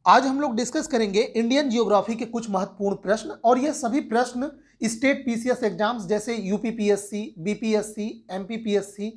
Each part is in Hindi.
आज हम लोग डिस्कस करेंगे इंडियन जियोग्राफी के कुछ महत्वपूर्ण प्रश्न और ये सभी प्रश्न स्टेट पीसीएस एग्जाम्स जैसे UPPSC, BPSC, MPPSC,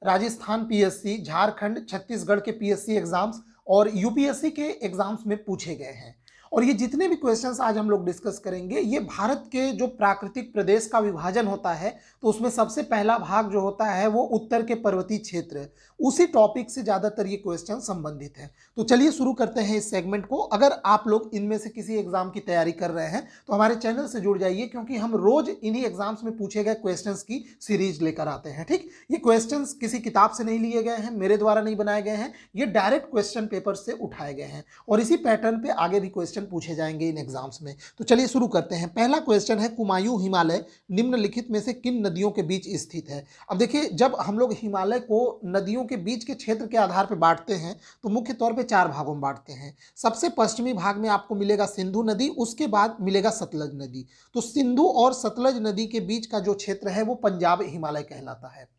Rajasthan PSC, Jharkhand, Chhattisgarh के पीएससी एग्जाम्स और यूपीएससी के एग्जाम्स में पूछे गए हैं। और ये जितने भी क्वेश्चंस आज हम लोग डिस्कस करेंगे ये भारत के जो प्राकृतिक प्रदेश का विभाजन होता है तो उसमें सबसे पहला भाग जो होता है वो उत्तर के पर्वतीय क्षेत्र, उसी टॉपिक से ज़्यादातर ये क्वेश्चन संबंधित है। तो चलिए शुरू करते हैं इस सेगमेंट को। अगर आप लोग इनमें से किसी एग्जाम की तैयारी कर रहे हैं तो हमारे चैनल से जुड़ जाइए, क्योंकि हम रोज इन्हीं एग्जाम्स में पूछे गए क्वेश्चंस की सीरीज लेकर आते हैं। ठीक, ये क्वेश्चंस किसी किताब से नहीं लिए गए हैं, मेरे द्वारा नहीं बनाए गए हैं, ये डायरेक्ट क्वेश्चन पेपर से उठाए गए हैं और इसी पैटर्न पे आगे भी क्वेश्चन पूछे जाएंगे इन एग्जाम्स में। तो चलिए शुरू करते हैं। पहला क्वेश्चन है, कुमायूं हिमालय निम्नलिखित में से किन नदियों के बीच स्थित है। अब देखिए, जब हम लोग हिमालय को नदियों के बीच के क्षेत्र के आधार पर बांटते हैं तो मुख्य तौर पे 4 भागों में बांटते हैं। सबसे पश्चिमी भाग में आपको मिलेगा सिंधु नदी, उसके बाद मिलेगा सतलज नदी। तो सिंधु और सतलज नदी के बीच का जो क्षेत्र है वो पंजाब हिमालय कहलाता है।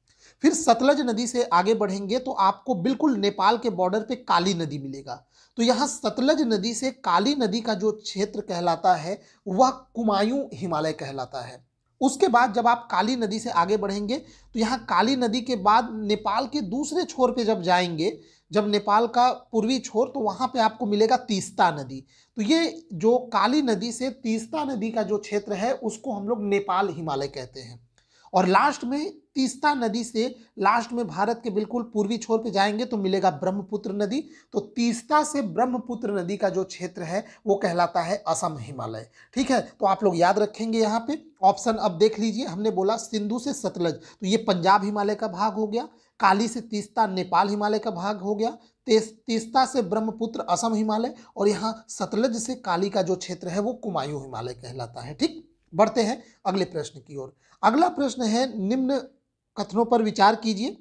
फिर सतलज नदी से आगे बढ़ेंगे तो आपको बिल्कुल नेपाल के बॉर्डर पे काली नदी मिलेगा। तो यहाँ सतलज नदी से काली नदी का जो क्षेत्र कहलाता है वह कुमायूं हिमालय कहलाता है। उसके बाद जब आप काली नदी से आगे बढ़ेंगे तो यहाँ काली नदी के बाद नेपाल के दूसरे छोर पे जब जाएंगे, जब नेपाल का पूर्वी छोर, तो वहाँ पे आपको मिलेगा तीस्ता नदी। तो ये जो काली नदी से तीस्ता नदी का जो क्षेत्र है उसको हम लोग नेपाल हिमालय कहते हैं। और लास्ट में तीस्ता नदी से लास्ट में भारत के बिल्कुल पूर्वी छोर पे जाएंगे तो मिलेगा ब्रह्मपुत्र नदी। तो तीस्ता से ब्रह्मपुत्र नदी का जो क्षेत्र है वो कहलाता है असम हिमालय। ठीक है, तो आप लोग याद रखेंगे यहाँ पे ऑप्शन। अब देख लीजिए, हमने बोला सिंधु से सतलज तो ये पंजाब हिमालय का भाग हो गया, काली से तीस्ता नेपाल हिमालय का भाग हो गया, तीस्ता से ब्रह्मपुत्र असम हिमालय, और यहाँ सतलज से काली का जो क्षेत्र है वो कुमायूं हिमालय कहलाता है। ठीक, बढ़ते हैं अगले प्रश्न की ओर। अगला प्रश्न है, निम्न कथनों पर विचार कीजिए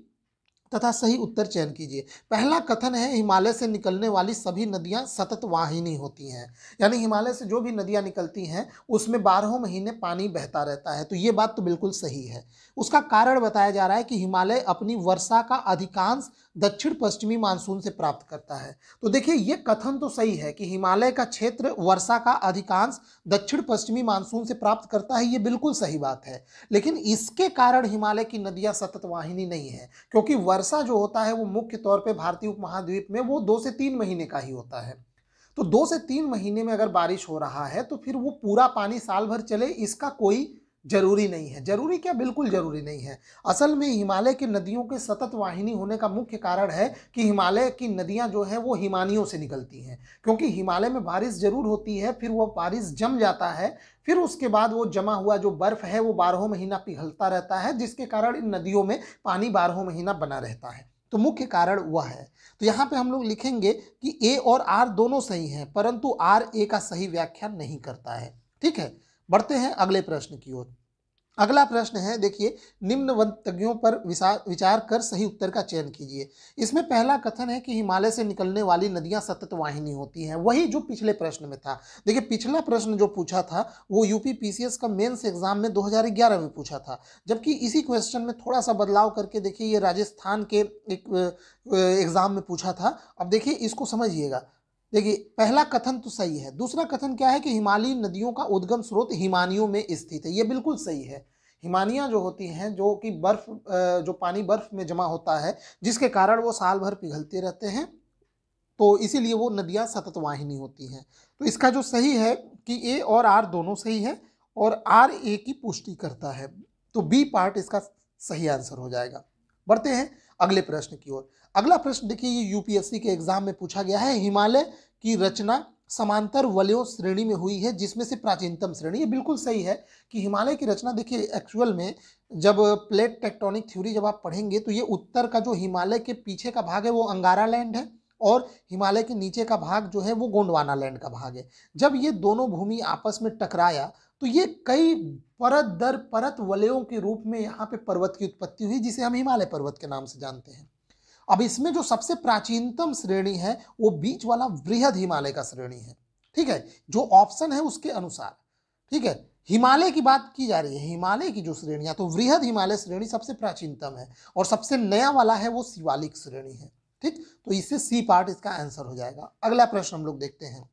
तथा सही उत्तर चयन कीजिए। पहला कथन है, हिमालय से निकलने वाली सभी नदियां सतत वाहिनी होती हैं, यानी हिमालय से जो भी नदियां निकलती हैं उसमें 12 महीने पानी बहता रहता है। तो ये बात तो बिल्कुल सही है। उसका कारण बताया जा रहा है कि हिमालय अपनी वर्षा का अधिकांश दक्षिण पश्चिमी मानसून से प्राप्त करता है। तो देखिए, ये कथन तो सही है कि हिमालय का क्षेत्र वर्षा का अधिकांश दक्षिण पश्चिमी मानसून से प्राप्त करता है, ये बिल्कुल सही बात है। लेकिन इसके कारण हिमालय की नदियां सतत वाहिनी नहीं है, क्योंकि वर्षा जो होता है वो मुख्य तौर पे भारतीय उपमहाद्वीप में वो 2 से 3 महीने का ही होता है। तो 2 से 3 महीने में अगर बारिश हो रहा है तो फिर वो पूरा पानी साल भर चले इसका कोई जरूरी नहीं है। जरूरी क्या, बिल्कुल जरूरी नहीं है। असल में हिमालय की नदियों के सतत वाहिनी होने का मुख्य कारण है कि हिमालय की नदियां जो है वो हिमानियों से निकलती हैं, क्योंकि हिमालय में बारिश जरूर होती है, फिर वो बारिश जम जाता है, फिर उसके बाद वो जमा हुआ जो बर्फ है वो 12 महीना पिघलता रहता है, जिसके कारण इन नदियों में पानी 12 महीना बना रहता है। तो मुख्य कारण वह है। तो यहाँ पे हम लोग लिखेंगे कि ए और आर दोनों सही हैं, परंतु आर ए का सही व्याख्या नहीं करता है। ठीक है, बढ़ते हैं अगले प्रश्न की ओर। अगला प्रश्न है, देखिए, निम्न वक्तव्यों पर विचार कर सही उत्तर का चयन कीजिए। इसमें पहला कथन है कि हिमालय से निकलने वाली नदियां सतत वाहिनी होती हैं, वही जो पिछले प्रश्न में था। देखिए, पिछला प्रश्न जो पूछा था वो यूपी पीसीएस का मेंस एग्जाम में 2011 में पूछा था, जबकि इसी क्वेश्चन में थोड़ा सा बदलाव करके देखिए ये राजस्थान के एक एग्जाम में पूछा था। अब देखिए इसको समझिएगा। देखिए, पहला कथन तो सही है। दूसरा कथन क्या है कि हिमालयी नदियों का उद्गम स्रोत हिमानियों में स्थित है, ये बिल्कुल सही है। हिमानियाँ जो होती हैं, जो कि बर्फ जो पानी बर्फ में जमा होता है जिसके कारण वो साल भर पिघलते रहते हैं, तो इसीलिए वो नदियाँ सतत वाहिनी होती हैं। तो इसका जो सही है कि ए और आर दोनों सही है और आर ए की पुष्टि करता है, तो बी पार्ट इसका सही आंसर हो जाएगा। बढ़ते हैं अगले प्रश्न की ओर। अगला प्रश्न देखिए, ये यूपीएससी के एग्जाम में पूछा गया है, हिमालय की रचना समांतर वलयों श्रेणी में हुई है जिसमें से प्राचीनतम श्रेणी। ये बिल्कुल सही है कि हिमालय की रचना, देखिए एक्चुअल में जब प्लेट टेक्टोनिक थ्योरी जब आप पढ़ेंगे तो ये उत्तर का जो हिमालय के पीछे का भाग है वो अंगारा लैंड है और हिमालय के नीचे का भाग जो है वो गोंडवाना लैंड का भाग है। जब ये दोनों भूमि आपस में टकराया तो ये कई परत दर परत वलयों के रूप में यहाँ पे पर्वत की उत्पत्ति हुई, जिसे हम हिमालय पर्वत के नाम से जानते हैं। अब इसमें जो सबसे प्राचीनतम श्रेणी है वो बीच वाला वृहद हिमालय का श्रेणी है। ठीक है, जो ऑप्शन है उसके अनुसार। ठीक है, हिमालय की बात की जा रही है, हिमालय की जो श्रेणियां, तो वृहद हिमालय श्रेणी सबसे प्राचीनतम है और सबसे नया वाला है वो शिवालिक श्रेणी है। ठीक, तो इससे सी पार्ट इसका आंसर हो जाएगा। अगला प्रश्न हम लोग देखते हैं,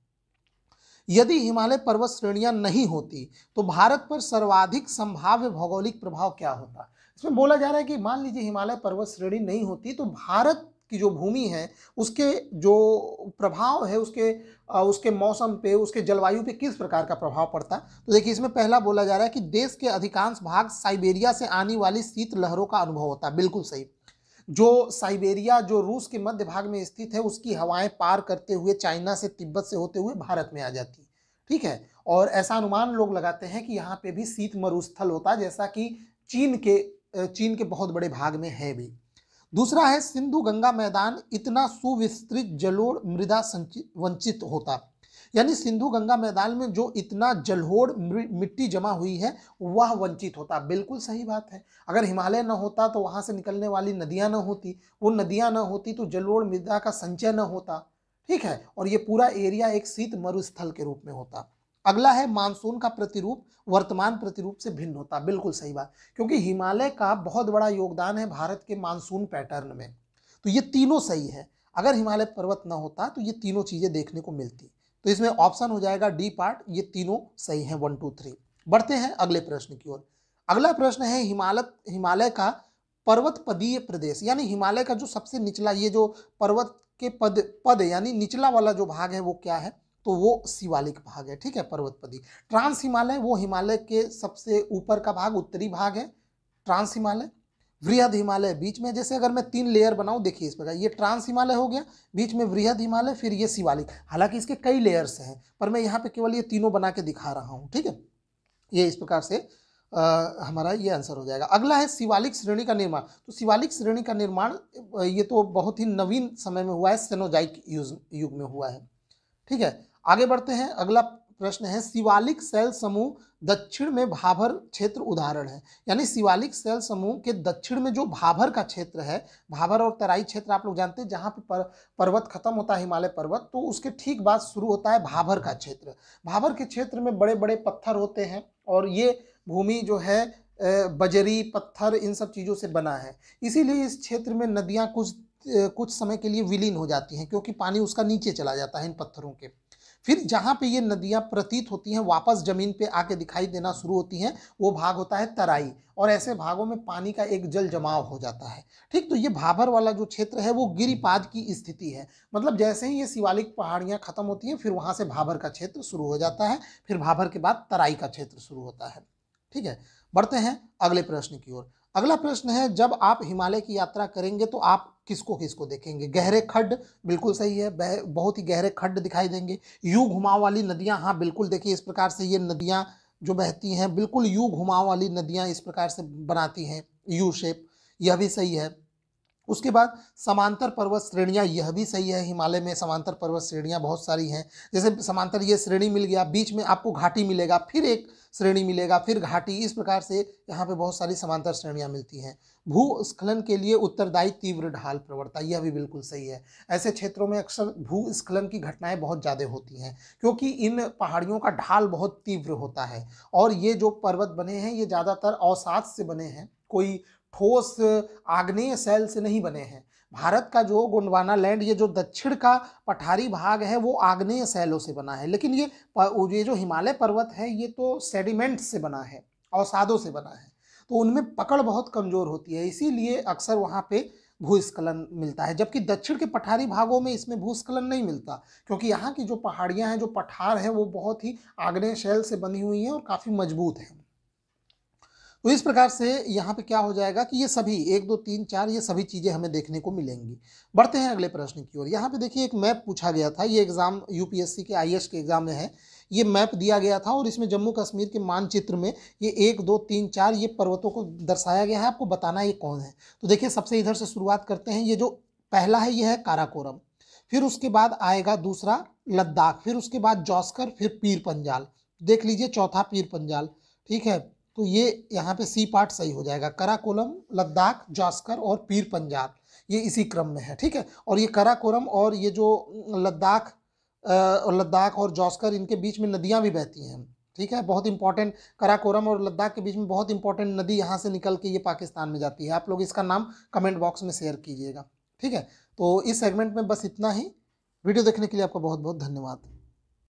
यदि हिमालय पर्वत श्रेणियां नहीं होती तो भारत पर सर्वाधिक संभाव्य भौगोलिक प्रभाव क्या होता। इसमें बोला जा रहा है कि मान लीजिए हिमालय पर्वत श्रेणी नहीं होती तो भारत की जो भूमि है उसके जो प्रभाव है उसके मौसम पे, उसके जलवायु पे किस प्रकार का प्रभाव पड़ता। तो देखिए इसमें पहला बोला जा रहा है कि देश के अधिकांश भाग साइबेरिया से आने वाली शीत लहरों का अनुभव होता है। बिल्कुल सही। जो साइबेरिया जो रूस के मध्य भाग में स्थित है उसकी हवाएं पार करते हुए चाइना से, तिब्बत से होते हुए भारत में आ जाती, ठीक है। और ऐसा अनुमान लोग लगाते हैं कि यहाँ पे भी शीत मरुस्थल होता है, जैसा कि चीन के बहुत बड़े भाग में है भी। दूसरा है सिंधु गंगा मैदान इतना सुविस्तृत जलोढ़ मृदा वंचित होता, यानी सिंधु गंगा मैदान में जो इतना जलोढ़ मिट्टी जमा हुई है वह वंचित होता। बिल्कुल सही बात है। अगर हिमालय न होता तो वहां से निकलने वाली नदियां न होती, वो नदियां न होती तो जलोढ़ मृदा का संचय न होता, ठीक है, और ये पूरा एरिया एक शीत मरुस्थल के रूप में होता। अगला है मानसून का प्रतिरूप वर्तमान प्रतिरूप से भिन्न होता। बिल्कुल सही बात, क्योंकि हिमालय का बहुत बड़ा योगदान है भारत के मानसून पैटर्न में। तो ये तीनों सही है। अगर हिमालय पर्वत न होता तो ये तीनों चीजें देखने को मिलती। तो इसमें ऑप्शन हो जाएगा डी पार्ट, ये तीनों सही हैं 1 2 3। बढ़ते हैं अगले प्रश्न की ओर। अगला प्रश्न है हिमालय का पर्वत पदीय प्रदेश, यानी हिमालय का जो सबसे निचला ये जो पर्वत के पद यानी निचला वाला जो भाग है वो क्या है, तो वो शिवालिक भाग है, ठीक है, पर्वतपदी। ट्रांस हिमालय वो हिमालय के सबसे ऊपर का भाग, उत्तरी भाग है ट्रांस हिमालय। वृहद हिमालय बीच में, जैसे अगर मैं 3 लेयर बनाऊं देखिए इस प्रकार, ये ट्रांस हिमालय हो गया, बीच में वृहद हिमालय, फिर ये शिवालिक। हालांकि इसके कई लेयर्स हैं पर मैं यहाँ पे केवल ये तीनों बना के दिखा रहा हूँ, ठीक है। ये इस प्रकार से हमारा ये आंसर हो जाएगा। अगला है शिवालिक श्रेणी का निर्माण। तो शिवालिक श्रेणी का निर्माण ये तो बहुत ही नवीन समय में हुआ है, सेनोजाइक युग में हुआ है, ठीक है। आगे बढ़ते हैं। अगला प्रश्न है शिवालिक शैल समूह दक्षिण में भाभर क्षेत्र उदाहरण है, यानी शिवालिक शैल समूह के दक्षिण में जो भाभर का क्षेत्र है, भाभर और तराई क्षेत्र आप लोग जानते हैं, जहाँ पे पर्वत खत्म होता है हिमालय पर्वत, तो उसके ठीक बाद शुरू होता है भाभर का क्षेत्र। भाभर के क्षेत्र में बड़े बड़े पत्थर होते हैं और ये भूमि जो है बजरी पत्थर इन सब चीज़ों से बना है, इसीलिए इस क्षेत्र में नदियाँ कुछ समय के लिए विलीन हो जाती हैं, क्योंकि पानी उसका नीचे चला जाता है इन पत्थरों के। फिर जहाँ पे ये नदियाँ प्रतीत होती हैं वापस जमीन पे आके दिखाई देना शुरू होती हैं, वो भाग होता है तराई, और ऐसे भागों में पानी का एक जल जमाव हो जाता है, ठीक। तो ये भाभर वाला जो क्षेत्र है वो गिरिपाद की स्थिति है, मतलब जैसे ही ये शिवालिक पहाड़ियाँ खत्म होती हैं फिर वहाँ से भाभर का क्षेत्र शुरू हो जाता है, फिर भाभर के बाद तराई का क्षेत्र शुरू होता है, ठीक है। बढ़ते हैं अगले प्रश्न की ओर। अगला प्रश्न है जब आप हिमालय की यात्रा करेंगे तो आप किसको किसको देखेंगे। गहरे खड्ड, बिल्कुल सही है, बहुत ही गहरे खड्ड दिखाई देंगे। यू घुमाव वाली नदियां, हाँ बिल्कुल, देखिए इस प्रकार से ये नदियां जो बहती हैं बिल्कुल यू घुमाव वाली नदियां इस प्रकार से बनाती हैं यू शेप, यह भी सही है। उसके बाद समांतर पर्वत श्रेणियां, यह भी सही है, हिमालय में समांतर पर्वत श्रेणियां बहुत सारी हैं। जैसे समांतर ये श्रेणी मिल गया, बीच में आपको घाटी मिलेगा, फिर एक श्रेणी मिलेगा, फिर घाटी, इस प्रकार से यहाँ पे बहुत सारी समांतर श्रेणियां मिलती हैं। भूस्खलन के लिए उत्तरदायी तीव्र ढाल प्रवणता, यह भी बिल्कुल सही है। ऐसे क्षेत्रों में अक्सर भूस्खलन की घटनाएं बहुत ज़्यादा होती हैं, क्योंकि इन पहाड़ियों का ढाल बहुत तीव्र होता है, और ये जो पर्वत बने हैं ये ज़्यादातर अवसाद से बने हैं, कोई ठोस आग्नेय शैल से नहीं बने हैं। भारत का जो गोंडवाना लैंड, ये जो दक्षिण का पठारी भाग है वो आग्नेय शैलों से बना है, लेकिन ये जो हिमालय पर्वत है ये तो सेडिमेंट से बना है, अवसादों से बना है, तो उनमें पकड़ बहुत कमजोर होती है, इसीलिए अक्सर वहाँ पे भूस्खलन मिलता है। जबकि दक्षिण के पठारी भागों में इसमें भूस्खलन नहीं मिलता, क्योंकि यहाँ की जो पहाड़ियाँ हैं, जो पठार है, वो बहुत ही आग्नेय शैल से बनी हुई हैं और काफ़ी मजबूत हैं। तो इस प्रकार से यहाँ पे क्या हो जाएगा कि ये सभी 1 2 3 4 ये सभी चीज़ें हमें देखने को मिलेंगी। बढ़ते हैं अगले प्रश्न की ओर। यहाँ पे देखिए एक मैप पूछा गया था, ये एग्जाम यूपीएससी के आईएएस के एग्जाम में है, ये मैप दिया गया था और इसमें जम्मू कश्मीर के मानचित्र में ये 1 2 3 4 ये पर्वतों को दर्शाया गया है, आपको बताना ये कौन है। तो देखिए सबसे इधर से शुरुआत करते हैं, ये जो पहला है ये है काराकोरम, फिर उसके बाद आएगा दूसरा लद्दाख, फिर उसके बाद जॉस्कर, फिर पीर पंजाल, देख लीजिए चौथा पीर पंजाल, ठीक है। तो ये यहाँ पे सी पार्ट सही हो जाएगा, कराकोरम, लद्दाख, जॉस्कर और पीर पंजाल, ये इसी क्रम में है, ठीक है। और ये कराकोरम और ये जो लद्दाख और जॉस्कर, इनके बीच में नदियाँ भी बहती हैं, ठीक है, बहुत इंपॉर्टेंट। कराकोरम और लद्दाख के बीच में बहुत इंपॉर्टेंट नदी यहाँ से निकल के ये पाकिस्तान में जाती है, आप लोग इसका नाम कमेंट बॉक्स में शेयर कीजिएगा, ठीक है। तो इस सेगमेंट में बस इतना ही। वीडियो देखने के लिए आपका बहुत बहुत धन्यवाद।